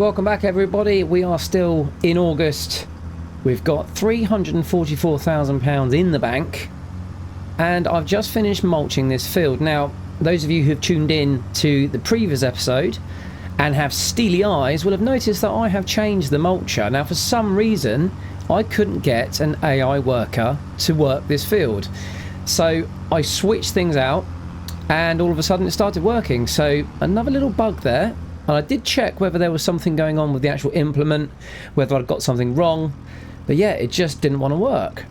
Welcome back everybody. We are still in August. We've got £344,000 in the bank and I've just finished mulching this field. Now those of you who've tuned in to the previous episode and have steely eyes will have noticed that I have changed the mulcher. Now for some reason I couldn't get an AI worker to work this field, so I switched things out and all of a sudden it started working. So another little bug there. And I did check whether there was something going on with the actual implement, whether I'd got something wrong, but yeah, it just didn't want to work.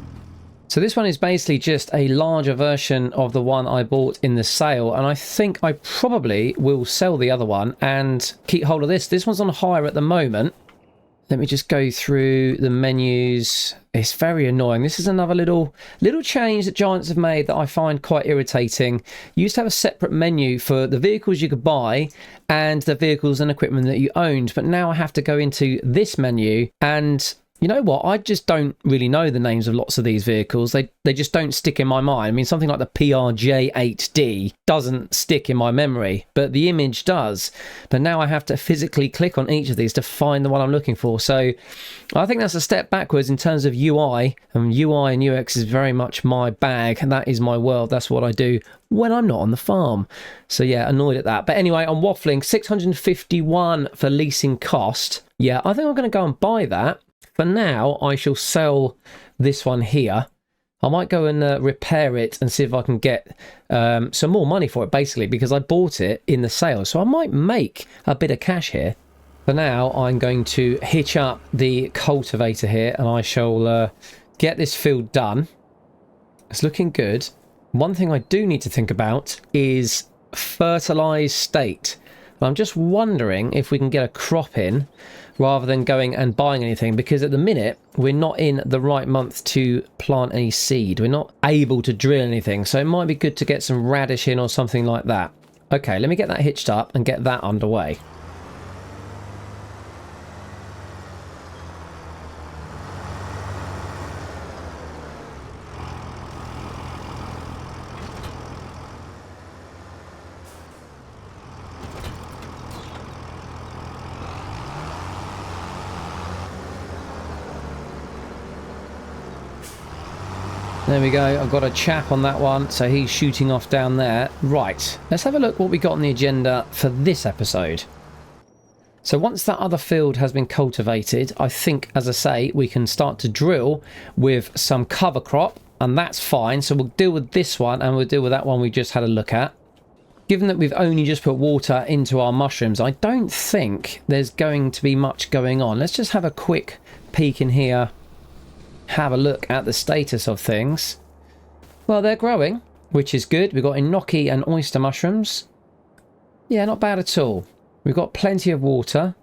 So this one is basically just a larger version of the one I bought in the sale, and I think I probably will sell the other one and keep hold of this. This one's on hire at the moment. Let me just go through the menus. It's very annoying. This is another little change that Giants have made that I find quite irritating. You used to have a separate menu for the vehicles you could buy and the vehicles and equipment that you owned, but now I have to go into this menu, and you know what? I just don't really know the names of lots of these vehicles. They just don't stick in my mind. I mean, something like the PRJ8D doesn't stick in my memory, but the image does. But now I have to physically click on each of these to find the one I'm looking for. So I think that's a step backwards in terms of UI. UI and UX is very much my bag, and that is my world. That's what I do when I'm not on the farm. So yeah, annoyed at that. But anyway, I'm waffling. 651 for leasing cost. Yeah, I think I'm going to go and buy that. For now, I shall sell this one here. I might go and repair it and see if I can get some more money for it, basically, because I bought it in the sale. So I might make a bit of cash here. For now, I'm going to hitch up the cultivator here and I shall get this field done. It's looking good. One thing I do need to think about is fertilized state. I'm just wondering if we can get a crop in rather than going and buying anything, because at the minute we're not in the right month to plant any seed. We're not able to drill anything, so it might be good to get some radish in or something like that. Okay, let me get that hitched up and get that underway. There we go, I've got a chap on that one, so he's shooting off down there. Right, let's have a look what we got on the agenda for this episode. So once that other field has been cultivated, I think, as I say, we can start to drill with some cover crop, and that's fine. So we'll deal with this one and we'll deal with that one we just had a look at. Given that we've only just put water into our mushrooms, I don't think there's going to be much going on. Let's just have a quick peek in here. Have a look at the status of things. Well, they're growing, which is good. We've got enoki and oyster mushrooms. Yeah, not bad at all. We've got plenty of water.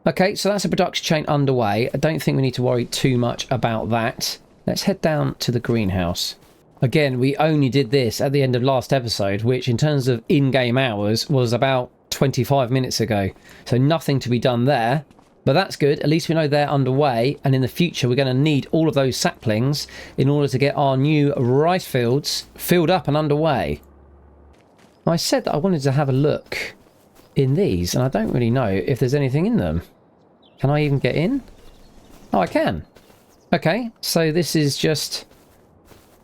Okay, so that's a production chain underway. I don't think we need to worry too much about that. Let's head down to the greenhouse. Again, we only did this at the end of last episode, which in terms of in-game hours was about 25 minutes ago. So nothing to be done there. But that's good, at least we know they're underway, and in the future we're going to need all of those saplings in order to get our new rice fields filled up and underway. I said that I wanted to have a look in these, and I don't really know if there's anything in them. Can I even get in? Oh, I can. Okay, so this is just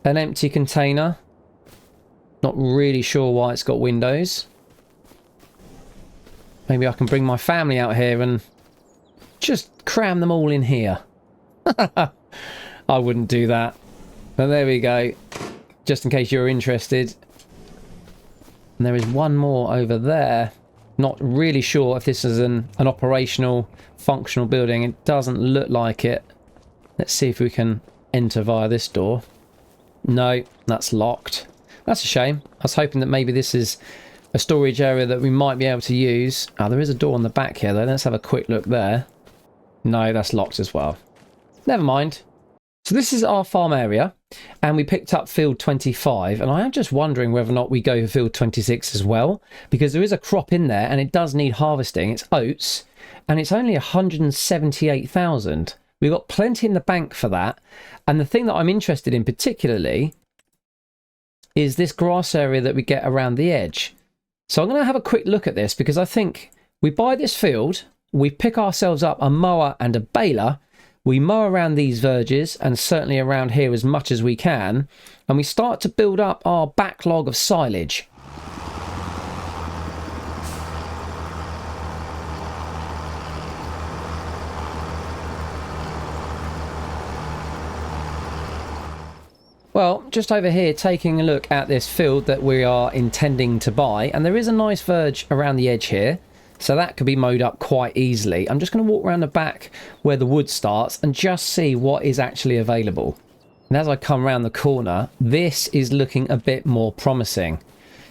an empty container. Not really sure why it's got windows. Maybe I can bring my family out here and just cram them all in here. I wouldn't do that. But there we go. Just in case you're interested. And there is one more over there. Not really sure if this is an operational, functional building. It doesn't look like it. Let's see if we can enter via this door. No, that's locked. That's a shame. I was hoping that maybe this is a storage area that we might be able to use. Oh, there is a door on the back here though. Let's have a quick look there. No, that's locked as well. Never mind. So this is our farm area, and we picked up field 25, and I am just wondering whether or not we go for field 26 as well, because there is a crop in there and it does need harvesting. It's oats, and it's only 178,000. We've got plenty in the bank for that, and the thing that I'm interested in particularly is this grass area that we get around the edge. So I'm going to have a quick look at this, because I think We buy this field, we pick ourselves up a mower and a baler, we mow around these verges and certainly around here as much as we can, and we start to build up our backlog of silage. Well, just over here taking a look at this field that we are intending to buy, and there is a nice verge around the edge here, so that could be mowed up quite easily. I'm just going to walk around the back where the wood starts and just see what is actually available. And as I come around the corner, this is looking a bit more promising.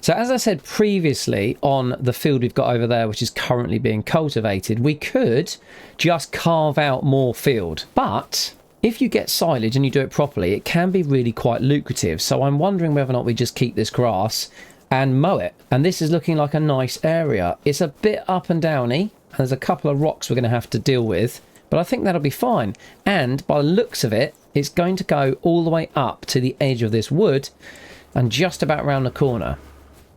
So as I said previously on the field we've got over there, which is currently being cultivated, we could just carve out more field, but if you get silage and you do it properly, it can be really quite lucrative. So I'm wondering whether or not we just keep this grass and mow it. And this is looking like a nice area. It's a bit up and downy. There's a couple of rocks we're going to have to deal with, but I think that'll be fine. And by the looks of it, it's going to go all the way up to the edge of this wood and just about round the corner.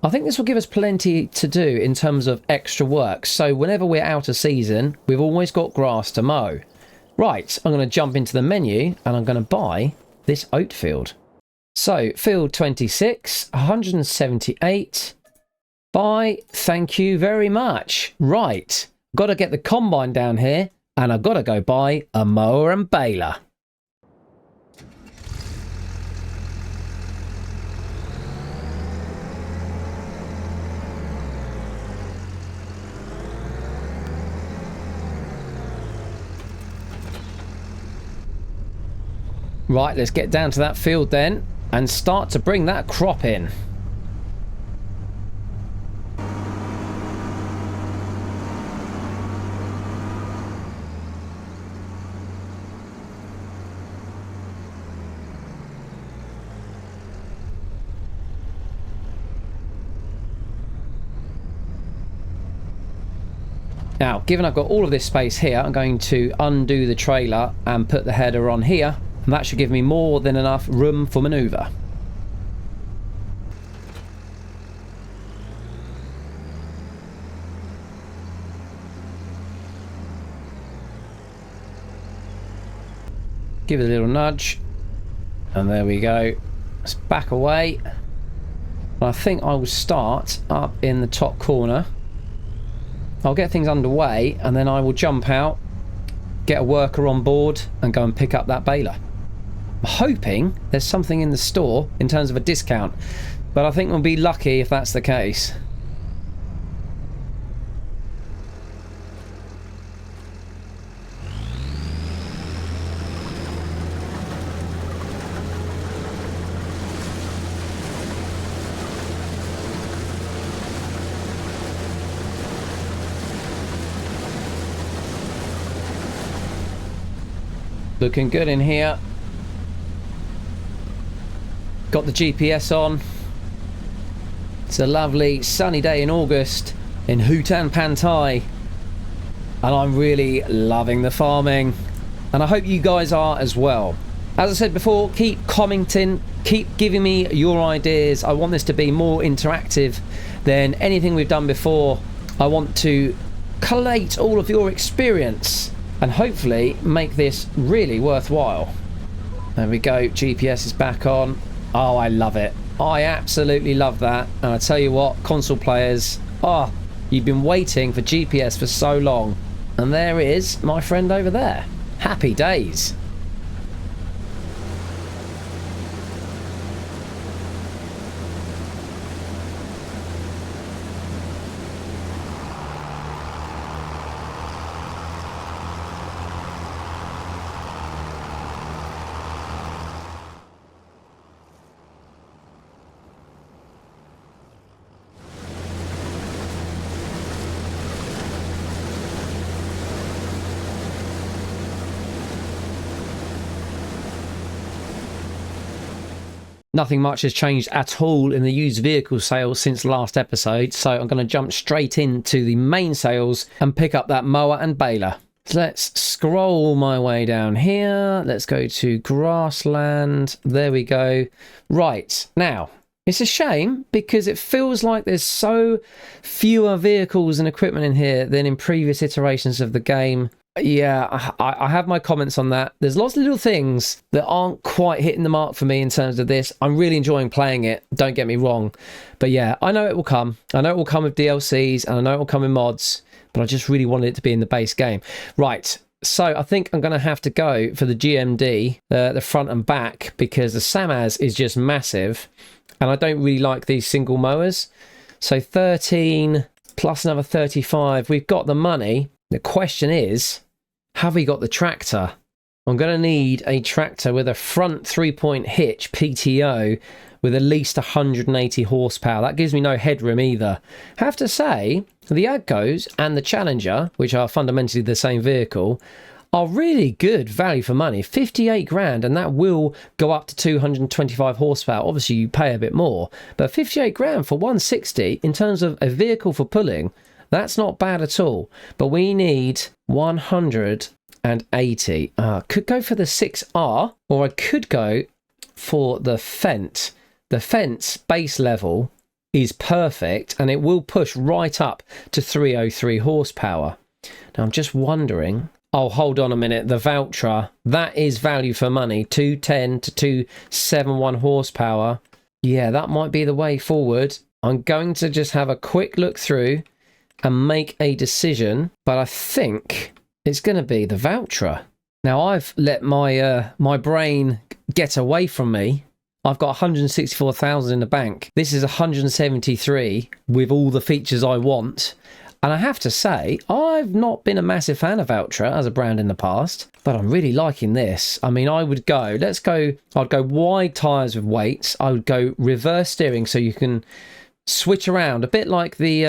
I think this will give us plenty to do in terms of extra work. So whenever we're out of season, we've always got grass to mow. Right, I'm going to jump into the menu and I'm going to buy this oat field. So, field 26, 178. Buy, thank you very much. Right, got to get the combine down here and I've got to go buy a mower and baler. Right, let's get down to that field then and start to bring that crop in. Now, given I've got all of this space here, I'm going to undo the trailer and put the header on here. And that should give me more than enough room for manoeuvre. Give it a little nudge. And there we go. Let's back away. And I think I will start up in the top corner. I'll get things underway and then I will jump out, get a worker on board and go and pick up that baler. I'm hoping there's something in the store in terms of a discount, but I think we'll be lucky if that's the case. Looking good in here. Got the GPS on. It's a lovely sunny day in August in Hutan, Pantai, and I'm really loving the farming, and I hope you guys are as well. As I said before, keep commenting, keep giving me your ideas. I want this to be more interactive than anything we've done before. I want to collate all of your experience and hopefully make this really worthwhile. There we go, GPS is back on. Oh, I love it. I absolutely love that. And I tell you what, console players, you've been waiting for GPS for so long. And there is my friend over there. Happy days. Nothing much has changed at all in the used vehicle sales since last episode, so I'm going to jump straight into the main sales and pick up that mower and baler. So let's scroll my way down here. Let's go to grassland. There we go. Right, now, It's a shame because it feels like there's so fewer vehicles and equipment in here than in previous iterations of the game. Yeah, I have my comments on that. There's lots of little things that aren't quite hitting the mark for me in terms of this. I'm really enjoying playing it, don't get me wrong. But yeah, I know it will come. I know it will come with DLCs and I know it will come with mods, but I just really wanted it to be in the base game. Right, so I think I'm going to have to go for the GMD, the front and back, because the Samaz is just massive. And I don't really like these single mowers. So 13 plus another 35. We've got the money. The question is, have we got the tractor? I'm going to need a tractor with a front 3-point hitch PTO with at least 180 horsepower. That gives me no headroom either. Have to say, the Agcos and the Challenger, which are fundamentally the same vehicle, are really good value for money. 58 grand, and that will go up to 225 horsepower. Obviously, you pay a bit more, but 58 grand for 160 in terms of a vehicle for pulling, that's not bad at all. But we need 180. Could go for the 6R, or I could go for the Fent. The Fent's base level is perfect, and it will push right up to 303 horsepower. Now, I'm just wondering... Oh, hold on a minute. The Valtra, that is value for money. 210 to 271 horsepower. Yeah, that might be the way forward. I'm going to just have a quick look through and make a decision. But I think it's going to be the Valtra. Now, I've let my brain get away from me. I've got 164,000 in the bank. This is 173 with all the features I want. And I have to say, I've not been a massive fan of Valtra as a brand in the past, but I'm really liking this. I mean, I'd go wide tyres with weights. I would go reverse steering so you can switch around, a bit like the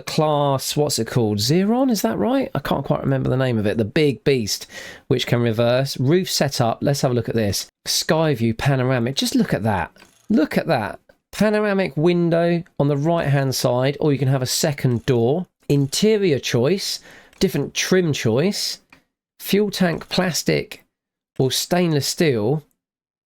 class, what's it called? Xeron, is that right? I can't quite remember the name of it. The big beast, which can reverse. Roof setup, let's have a look at this. Sky view panoramic, just look at that. Look at that. Panoramic window on the right hand side, or you can have a second door. Interior choice, different trim choice, fuel tank plastic or stainless steel,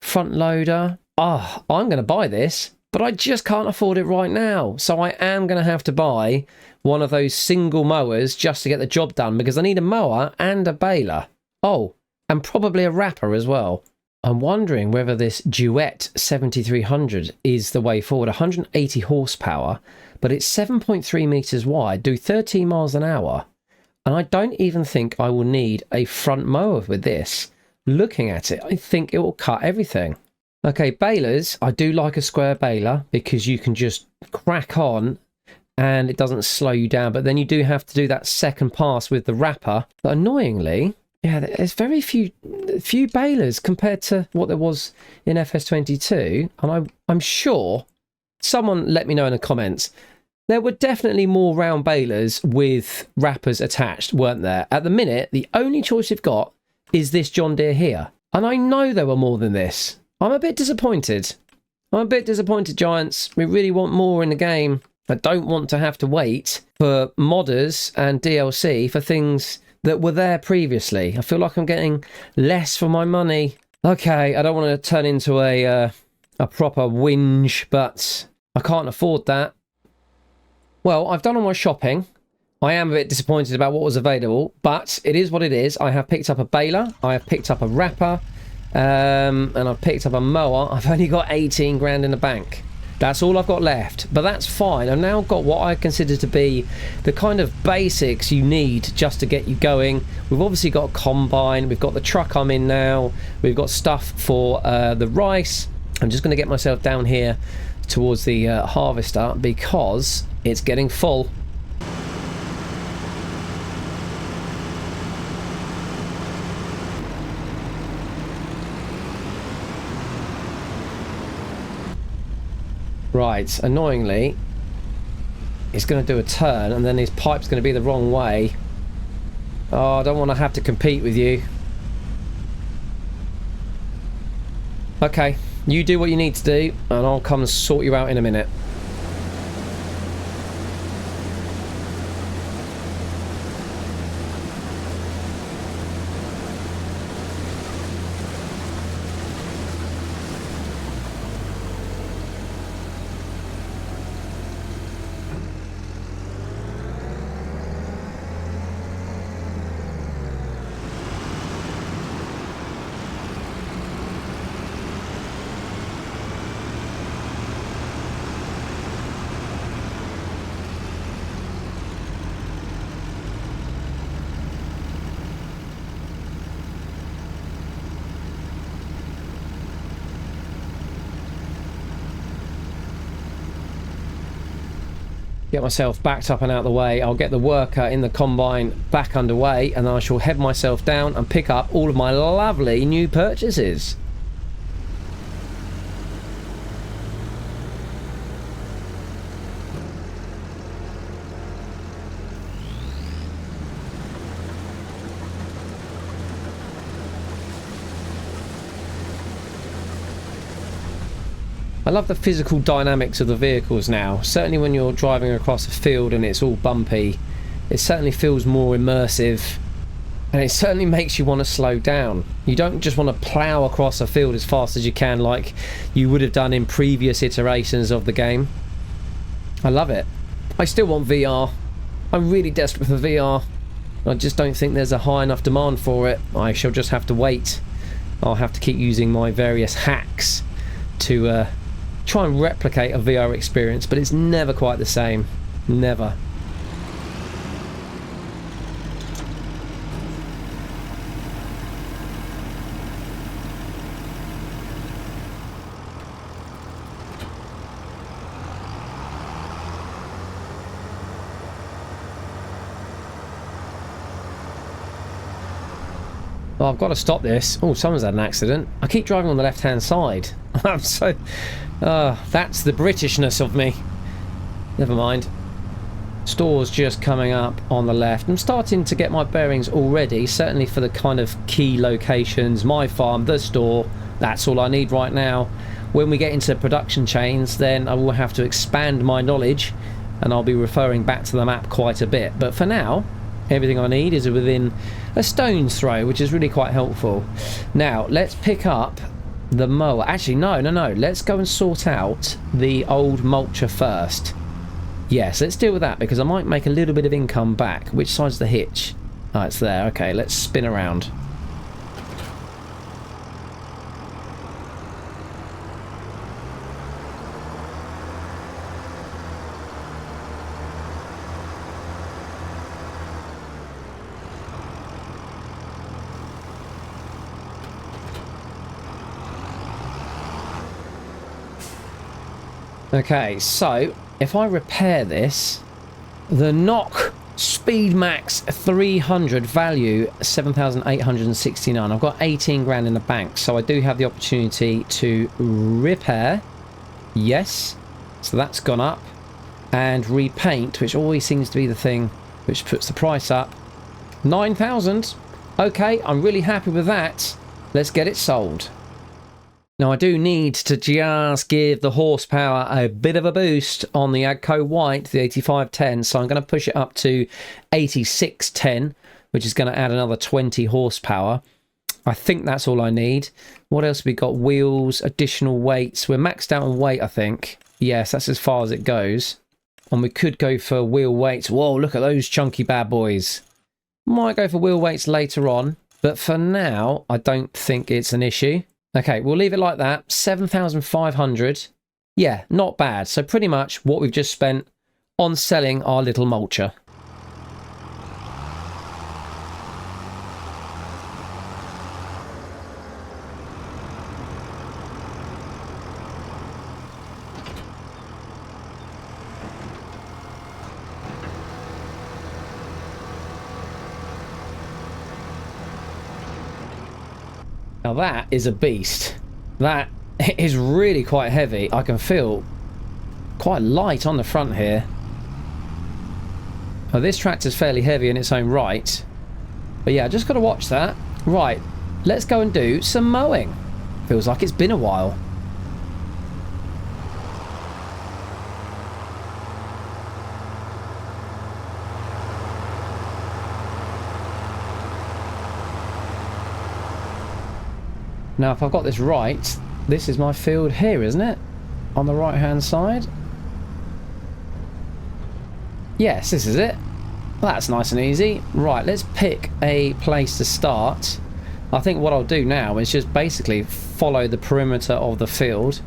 front loader. I'm going to buy this, but I just can't afford it right now. So I am going to have to buy one of those single mowers just to get the job done, because I need a mower and a baler. Oh, and probably a wrapper as well. I'm wondering whether this Duet 7300 is the way forward. 180 horsepower, but it's 7.3 meters wide, do 13 miles an hour. And I don't even think I will need a front mower with this. Looking at it, I think it will cut everything. Okay, balers. I do like a square baler because you can just crack on and it doesn't slow you down. But then you do have to do that second pass with the wrapper. But annoyingly... yeah, there's very few balers compared to what there was in FS22. And I'm sure, someone let me know in the comments, there were definitely more round balers with wrappers attached, weren't there? At the minute, the only choice you've got is this John Deere here. And I know there were more than this. I'm a bit disappointed. Giants. We really want more in the game. I don't want to have to wait for modders and DLC for things... that were there previously. I feel like I'm getting less for my money. Okay, I don't want to turn into a proper whinge, but I can't afford that. Well, I've done all my shopping. I am a bit disappointed about what was available, but it is what it is. I have picked up a baler, I have picked up a wrapper, and I've picked up a mower. I've only got 18 grand in the bank. That's all I've got left, but that's fine. I've now got what I consider to be the kind of basics you need just to get you going. We've obviously got a combine, we've got the truck I'm in now, we've got stuff for the rice. I'm just going to get myself down here towards the harvester because it's getting full. Right, annoyingly, it's going to do a turn and then his pipe's going to be the wrong way. Oh, I don't want to have to compete with you. Okay, you do what you need to do and I'll come and sort you out in a minute. get myself backed up and out of the way. I'll get the worker in the combine back underway, and I shall head myself down and pick up all of my lovely new purchases. I love the physical dynamics of the vehicles now. Certainly when you're driving across a field and it's all bumpy, it certainly feels more immersive, and it certainly makes you want to slow down. You don't just want to plough across a field as fast as you can like you would have done in previous iterations of the game. I love it. I still want VR. I'm really desperate for VR. I just don't think there's a high enough demand for it. I shall just have to wait. I'll have to keep using my various hacks to try and replicate a VR experience, but it's never quite the same. Never. Well, I've got to stop this. Oh, someone's had an accident. I keep driving on the left-hand side. I'm so... that's the Britishness of me. Never mind. Store's just coming up on the left. I'm starting to get my bearings already, certainly for the kind of key locations. My farm, the store, that's all I need right now. When we get into production chains, then I will have to expand my knowledge, and I'll be referring back to the map quite a bit. But for now, everything I need is within a stone's throw, which is really quite helpful. Now, let's pick up the mower. Actually, no. Let's go and sort out the old mulcher first. Yes, let's deal with that, because I might make a little bit of income back. Which side's the hitch? Oh, it's there. Okay, let's spin around. Okay, so if I repair this, the knock Speed Max 300 value 7,869. I've got 18 grand in the bank, so I do have the opportunity to repair. Yes, so that's gone up. And repaint, which always seems to be the thing which puts the price up. 9,000. Okay, I'm really happy with that. Let's get it sold. Now I do need to just give the horsepower a bit of a boost on the Agco White, the 8510, so I'm going to push it up to 8610, which is going to add another 20 horsepower. I think that's all I need. What else have we got? Wheels, additional weights. We're maxed out on weight, I think. Yes, that's as far as it goes. And we could go for wheel weights. Whoa, look at those chunky bad boys. Might go for wheel weights later on, but for now, I don't think it's an issue. Okay, we'll leave it like that. 7,500. Yeah, not bad. So pretty much what we've just spent on selling our little mulcher. Now that is a beast. That is really quite heavy. I can feel quite light on the front here. Oh, this tractor's fairly heavy in its own right. But yeah, just got to watch that. Right, let's go and do some mowing. Feels like it's been a while. Now, if I've got this right, this is my field here, isn't it? On the right-hand side. Yes, this is it. That's nice and easy. Right, let's pick a place to start. I think what I'll do now is just basically follow the perimeter of the field.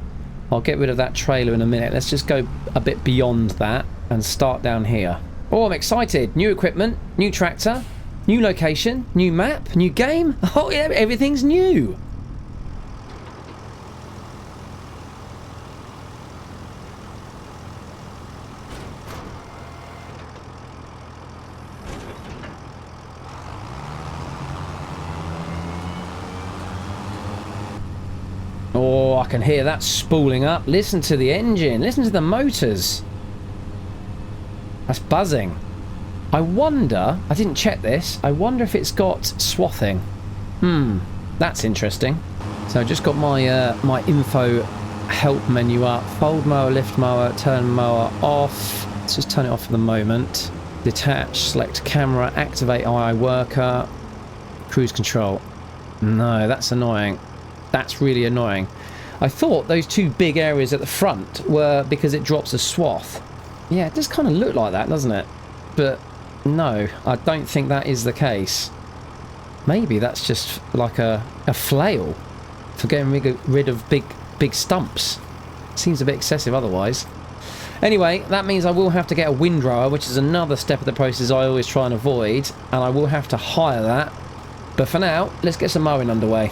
I'll get rid of that trailer in a minute. Let's just go a bit beyond that and start down here. Oh, I'm excited. New equipment, new tractor, new location, new map, new game. Oh, yeah, everything's new. Oh, I can hear that spooling up. Listen to the engine. Listen to the motors. That's buzzing. I wonder, I didn't check this, I wonder if it's got swathing. That's interesting. So I just got my my info help menu up. Fold mower, lift mower, turn mower off. Let's just turn it off for the moment. Detach, select camera, activate AI worker, cruise control. No, that's annoying. That's really annoying. I thought those two big areas at the front were because it drops a swath. Yeah, it does kind of look like that, doesn't it? But no, I don't think that is the case. Maybe that's just like a flail for getting rid of big stumps. Seems a bit excessive otherwise. Anyway, that means I will have to get a windrower, which is another step of the process I always try and avoid, and I will have to hire that. But for now, let's get some mowing underway.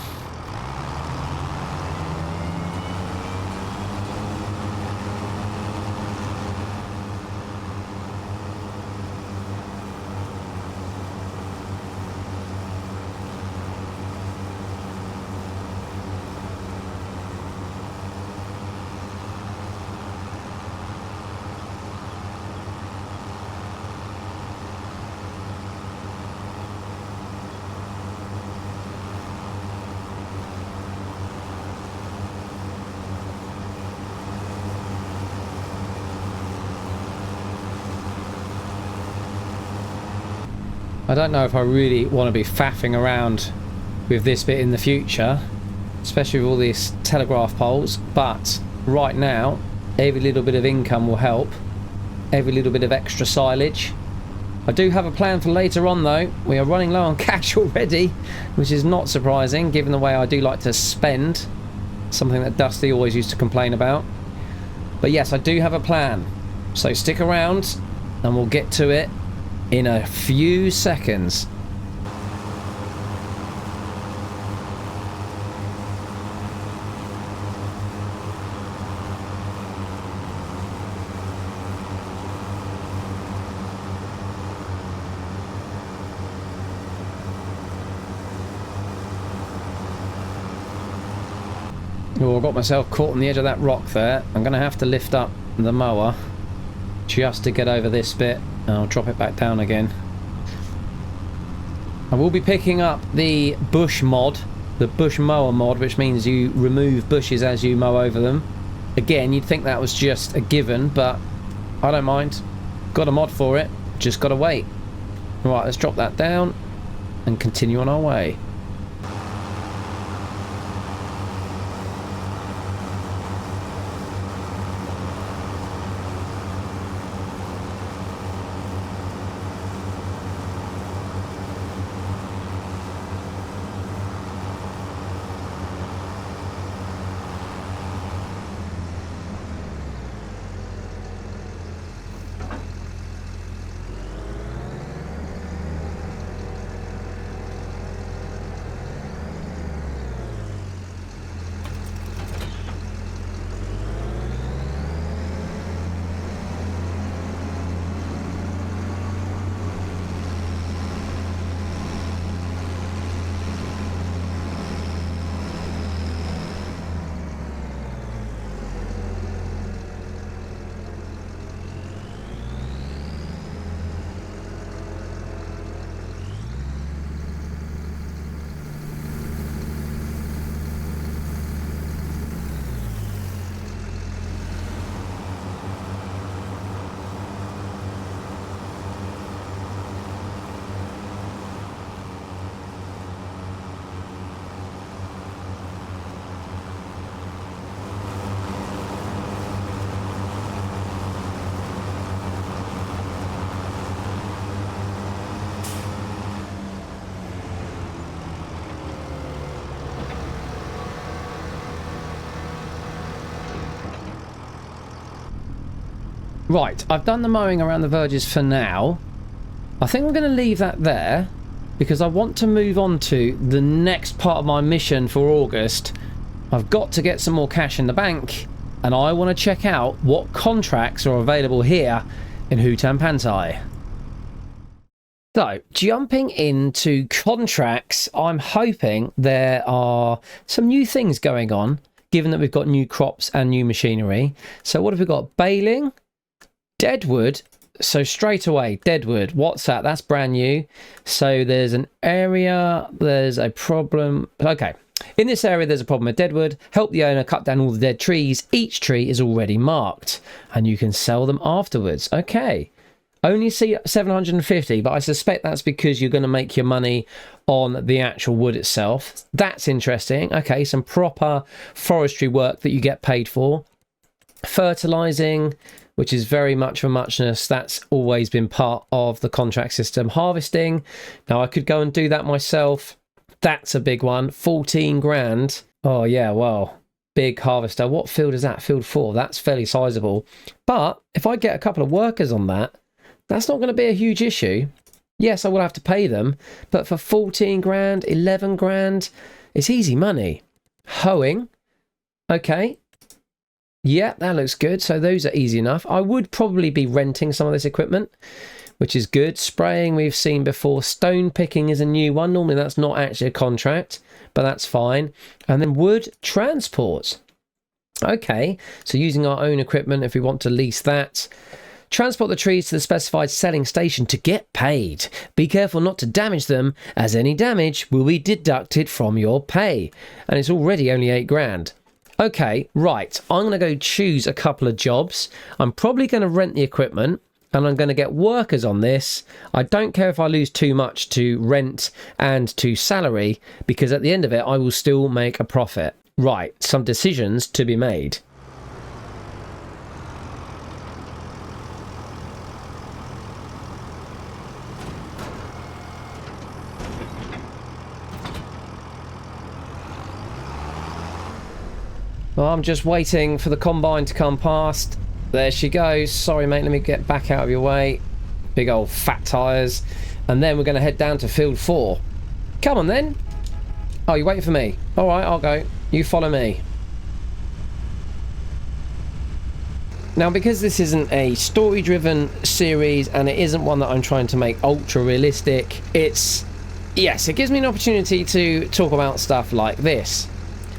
I don't know if I really want to be faffing around with this bit in the future, especially with all these telegraph poles, but right now every little bit of income will help, every little bit of extra silage. I do have a plan for later on though. We are running low on cash already, which is not surprising given the way I do like to spend, something that Dusty always used to complain about. But yes, I do have a plan, so stick around and we'll get to it in a few seconds. Oh, I got myself caught on the edge of that rock there. I'm going to have to lift up the mower just to get over this bit. I'll drop it back down again. I will be picking up the bush mod, the bush mower mod, which means you remove bushes as you mow over them. Again, you'd think that was just a given, but I don't mind. Got a mod for it, just gotta wait. Right, let's drop that down and continue on our way. Right, I've done the mowing around the verges for now. I think I'm going to leave that there because I want to move on to the next part of my mission for August. I've got to get some more cash in the bank and I want to check out what contracts are available here in Hutan Pantai. So, jumping into contracts, I'm hoping there are some new things going on given that we've got new crops and new machinery. So what have we got? Baling, deadwood. So straight away, deadwood. What's that? That's brand new. So there's an area, there's a problem. Okay. In this area, there's a problem with deadwood. Help the owner cut down all the dead trees. Each tree is already marked and you can sell them afterwards. Okay. Only see 750, but I suspect that's because you're going to make your money on the actual wood itself. That's interesting. Okay, some proper forestry work that you get paid for. Fertilizing, which is very much of a muchness. That's always been part of the contract system. Harvesting. Now, I could go and do that myself. That's a big one. 14 grand. Oh, yeah, well, big harvester. What field is that? Field 4. That's fairly sizable. But if I get a couple of workers on that, that's not going to be a huge issue. Yes, I will have to pay them. But for 14 grand, 11 grand, it's easy money. Hoeing. Okay. Yeah, that looks good. So those are easy enough. I would probably be renting some of this equipment, which is good. Spraying we've seen before. Stone picking is a new one. Normally that's not actually a contract, but that's fine. And then wood transport. Okay, so using our own equipment if we want to lease that. Transport the trees to the specified selling station to get paid. Be careful not to damage them, as any damage will be deducted from your pay. And it's already only 8 grand. Okay, right. I'm going to go choose a couple of jobs. I'm probably going to rent the equipment. And I'm going to get workers on this. I don't care if I lose too much to rent and to salary, because at the end of it, I will still make a profit. Right, some decisions to be made. Well, I'm just waiting for the combine to come past. There she goes. Sorry, mate, let me get back out of your way. Big old fat tyres. And then we're going to head down to field 4. Come on, then. Oh, you're waiting for me. All right, I'll go. You follow me. Now, because this isn't a story-driven series and it isn't one that I'm trying to make ultra-realistic, yes, it gives me an opportunity to talk about stuff like this.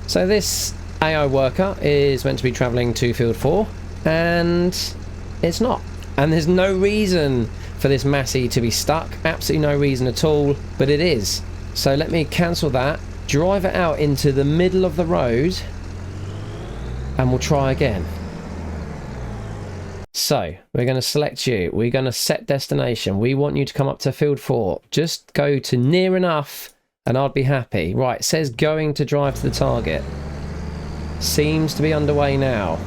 So this AI worker is meant to be travelling to field 4. And it's not. And there's no reason for this Massey to be stuck. Absolutely no reason at all. But it is. So let me cancel that. Drive it out into the middle of the road. And we'll try again. So we're going to select you. We're going to set destination. We want you to come up to field 4. Just go to near enough and I'd be happy. Right, it says going to drive to the target. Seems to be underway now.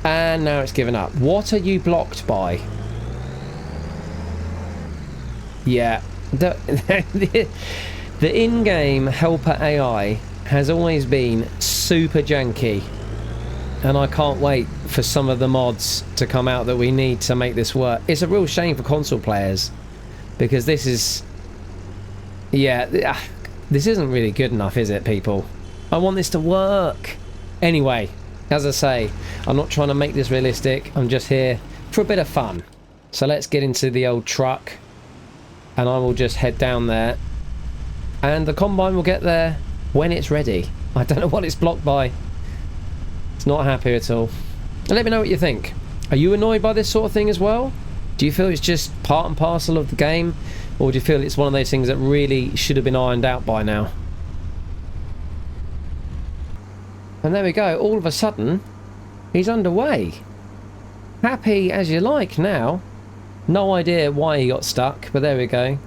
And now it's given up. What are you blocked by? Yeah. The in-game helper AI has always been super janky. And I can't wait for some of the mods to come out that we need to make this work. It's a real shame for console players. Because this is... yeah, this isn't really good enough, is it, people? I want this to work. Anyway... as I say, I'm not trying to make this realistic. I'm just here for a bit of fun. So let's get into the old truck. And I will just head down there. And the combine will get there when it's ready. I don't know what it's blocked by. It's not happy at all. And let me know what you think. Are you annoyed by this sort of thing as well? Do you feel it's just part and parcel of the game? Or do you feel it's one of those things that really should have been ironed out by now? And there we go, all of a sudden, he's underway. Happy as you like now. No idea why he got stuck, but there we go.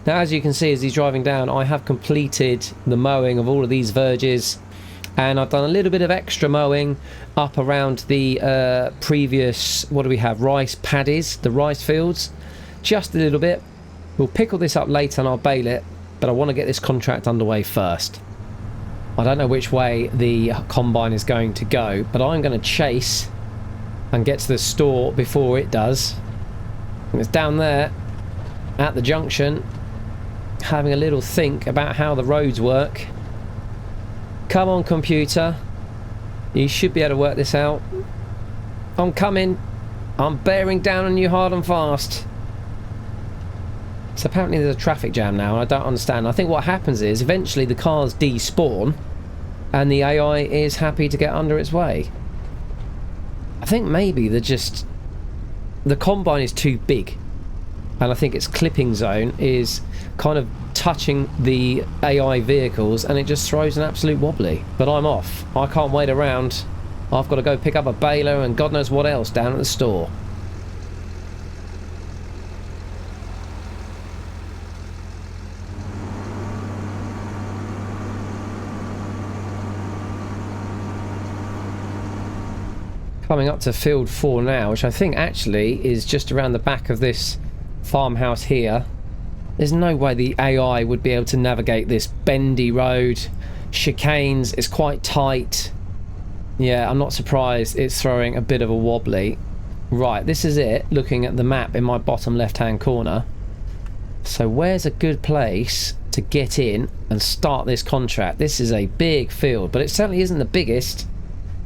Now, as you can see, as he's driving down, I have completed the mowing of all of these verges. And I've done a little bit of extra mowing up around the previous, what do we have, rice paddies, the rice fields. Just a little bit. We'll pick all this up later and I'll bale it, but I want to get this contract underway first. I don't know which way the combine is going to go, but I'm going to chase and get to the store before it does. And it's down there at the junction, having a little think about how the roads work. Come on, computer. You should be able to work this out. I'm coming. I'm bearing down on you hard and fast. So apparently there's a traffic jam now, and I don't understand. I think what happens is eventually the cars despawn, and the AI is happy to get under its way. I think maybe the combine is too big, and I think its clipping zone is kind of touching the AI vehicles, and it just throws an absolute wobbly. But I'm off. I can't wait around. I've got to go pick up a baler and God knows what else down at the store. Coming up to field 4 now, which I think actually is just around the back of this farmhouse here. There's no way the AI would be able to navigate this bendy road, chicanes, it's quite tight. Yeah, I'm not surprised it's throwing a bit of a wobbly. Right, this is it, looking at the map in my bottom left hand corner. So where's a good place to get in and start this contract? This is a big field, but it certainly isn't the biggest.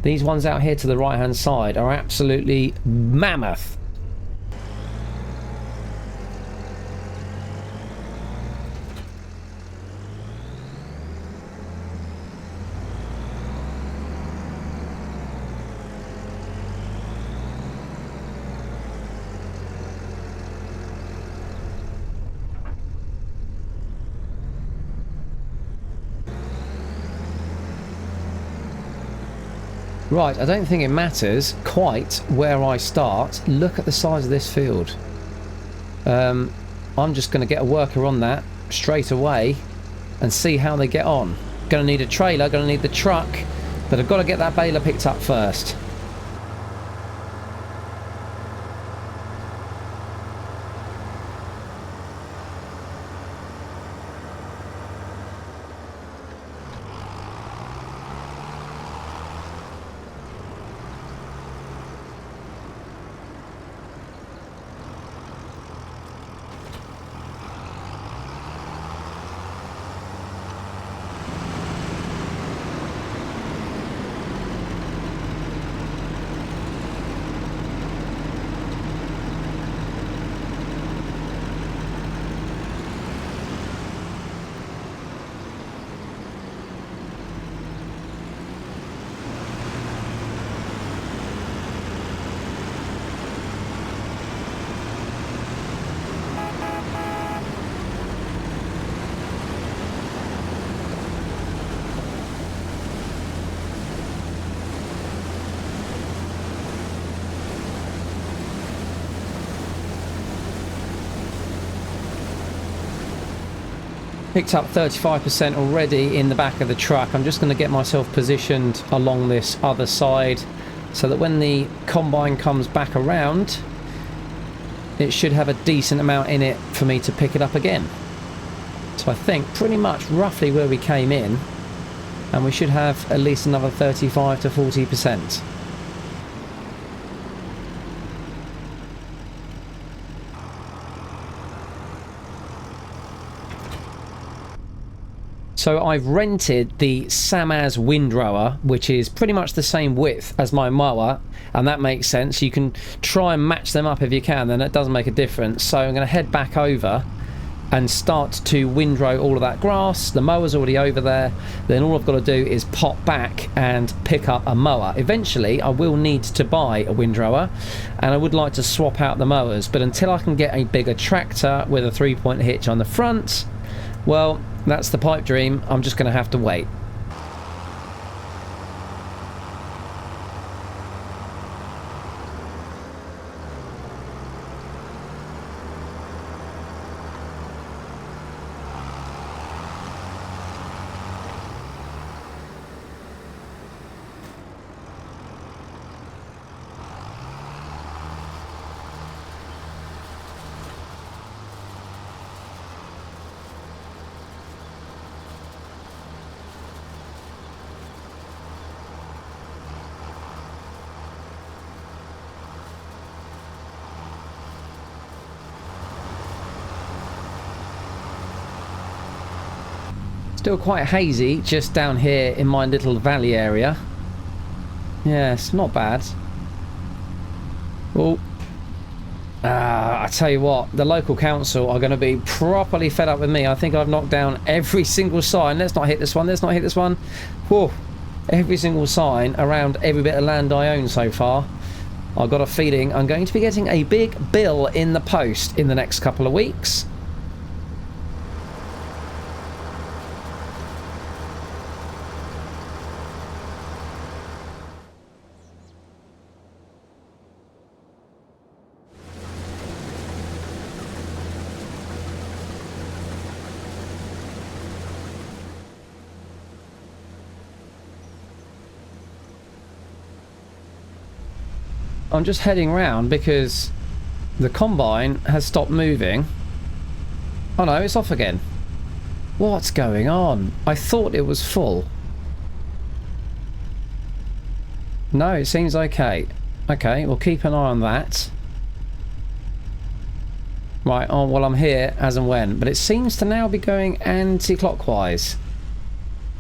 These ones out here to the right hand side are absolutely mammoth. Right, I don't think it matters quite where I start. Look at the size of this field. I'm just going to get a worker on that straight away and see how they get on. Going to need a trailer, going to need the truck, but I've got to get that baler picked up first. Picked up 35% already in the back of the truck. I'm just going to get myself positioned along this other side so that when the combine comes back around, it should have a decent amount in it for me to pick it up again. So I think pretty much roughly where we came in, and we should have at least another 35 to 40%. So I've rented the Samaz windrower, which is pretty much the same width as my mower, and that makes sense. You can try and match them up if you can, then it doesn't make a difference. So I'm going to head back over and start to windrow all of that grass. The mower's already over there. Then all I've got to do is pop back and pick up a mower. Eventually I will need to buy a windrower, and I would like to swap out the mowers, but until I can get a bigger tractor with a 3-point hitch on the front, well, that's the pipe dream. I'm just going to have to wait. Still quite hazy just down here in my little valley area. Yeah, it's not bad. Oh, I tell you what, the local council are going to be properly fed up with me. I think I've knocked down every single sign. Let's not hit this one. Let's not hit this one. Whoa. every single sign around every bit of land I own so far. I've got a feeling I'm going to be getting a big bill in the post in the next couple of weeks. I'm just heading round because the combine has stopped moving. Oh no, it's off again. What's going on? I thought it was full. No, it seems okay. Okay, we'll keep an eye on that. Right, oh, well, I'm here as and when, but it seems to now be going anti-clockwise.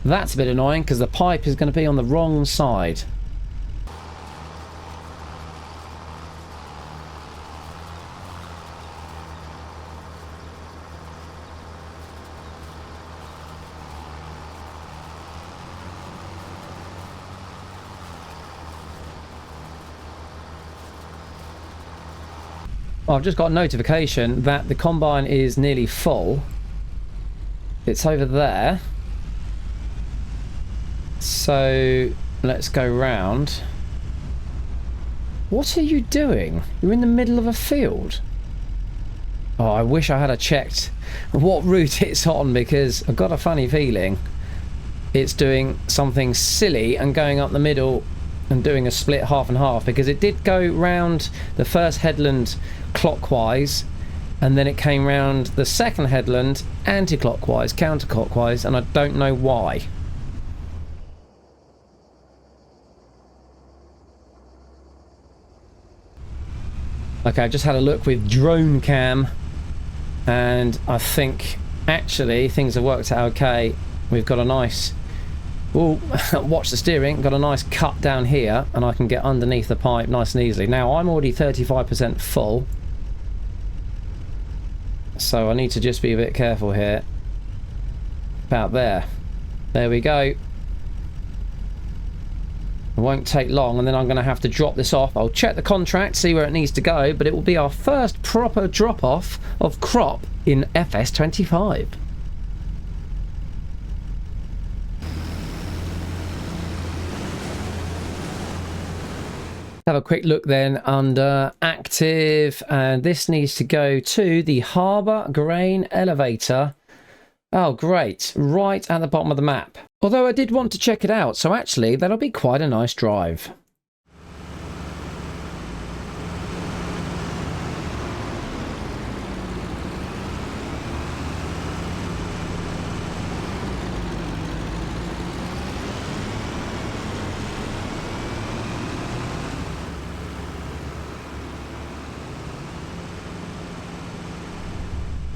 That's a bit annoying because the pipe is going to be on the wrong side. I've just got a notification that the combine is nearly full. It's over there. So let's go round. What are you doing? You're in the middle of a field. Oh, I wish I had checked what route it's on, because I've got a funny feeling it's doing something silly and going up the middle and doing a split half and half, because it did go round the first headland clockwise and then it came round the second headland anti-clockwise, counterclockwise, and I don't know why. Okay, I just had a look with drone cam and I think actually things have worked out okay. We've got a nice, well, watch the steering, got a nice cut down here and I can get underneath the pipe nice and easily. Now I'm already 35% full, so I need to just be a bit careful here. About there. There we go. It won't take long and then I'm going to have to drop this off. I'll check the contract, see where it needs to go, but it will be our first proper drop off of crop in FS25. Have a quick look then under active, and this needs to go to the harbour grain elevator. Oh great, right at the bottom of the map. Although I did want to check it out, so actually that'll be quite a nice drive.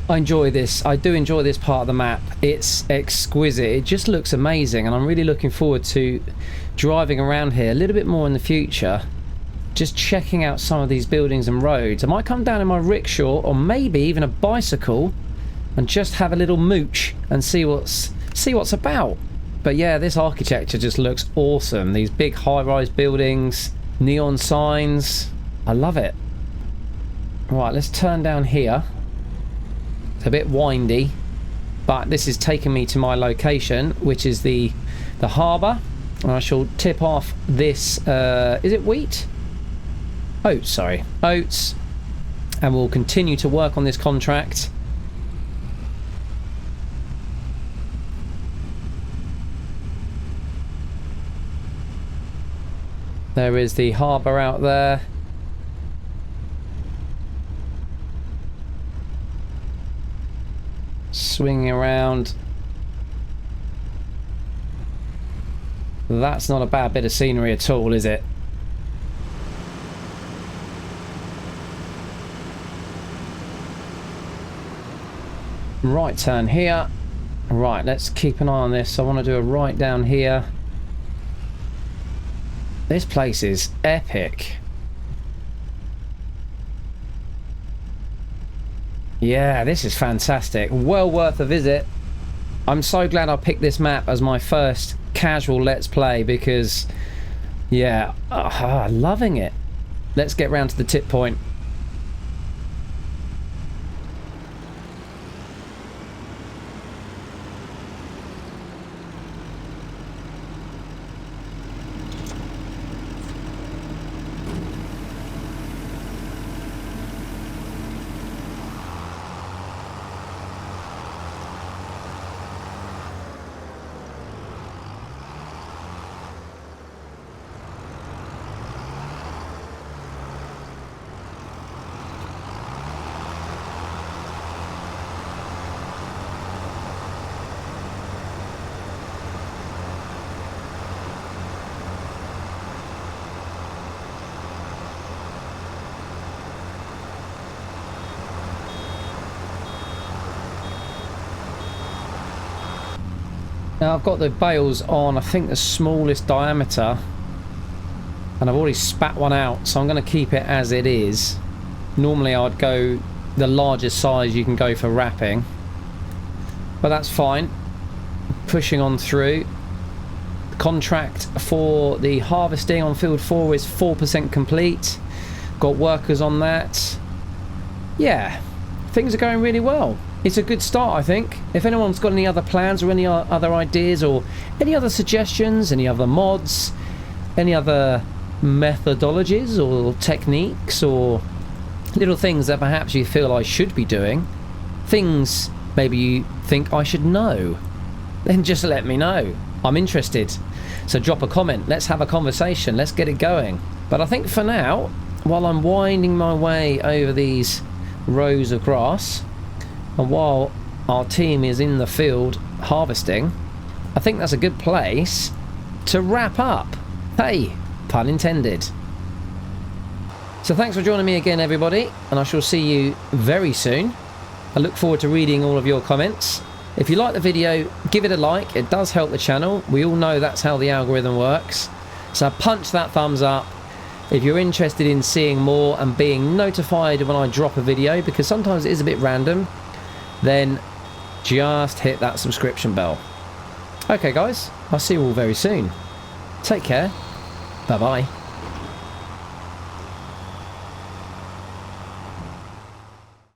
I enjoy this. I do enjoy this part of the map. It's exquisite. It just looks amazing, and I'm really looking forward to driving around here a little bit more in the future, just checking out some of these buildings and roads. I might come down in my rickshaw or maybe even a bicycle and just have a little mooch and see what's about. But yeah, this architecture just looks awesome. These big high-rise buildings, neon signs. I love it. Right, let's turn down here. It's a bit windy, but this is taking me to my location, which is the harbour. I shall tip off this, is it wheat? Oats, sorry. Oats. And we'll continue to work on this contract. There is the harbour out there. Swinging around. That's not a bad bit of scenery at all, is it? Right turn here. Right, let's keep an eye on this. I want to do a right down here. This place is epic. Yeah, this is fantastic. Well worth a visit. I'm so glad I picked this map as my first casual Let's Play because, yeah, loving it. Let's get round to the tip point. Now I've got the bales on, I think the smallest diameter, and I've already spat one out, so I'm going to keep it as it is. Normally I'd go the largest size you can go for wrapping, but that's fine. Pushing on through. The contract for the harvesting on field 4 is 4% complete. Got workers on that. Yeah, things are going really well. It's a good start, I think. If anyone's got any other plans or any other ideas or any other suggestions, any other mods, any other methodologies or techniques or little things that perhaps you feel I should be doing, things maybe you think I should know, then just let me know. I'm interested. So drop a comment. Let's have a conversation. Let's get it going. But I think for now, while I'm winding my way over these rows of grass, and while our team is in the field harvesting, I think that's a good place to wrap up. Hey, pun intended. So thanks for joining me again, everybody, and I shall see you very soon. I look forward to reading all of your comments. If you like the video, give it a like. It does help the channel. We all know that's how the algorithm works. So punch that thumbs up. If you're interested in seeing more and being notified when I drop a video, because sometimes it is a bit random, then just hit that subscription bell. Okay guys, I'll see you all very soon. Take care. Bye bye.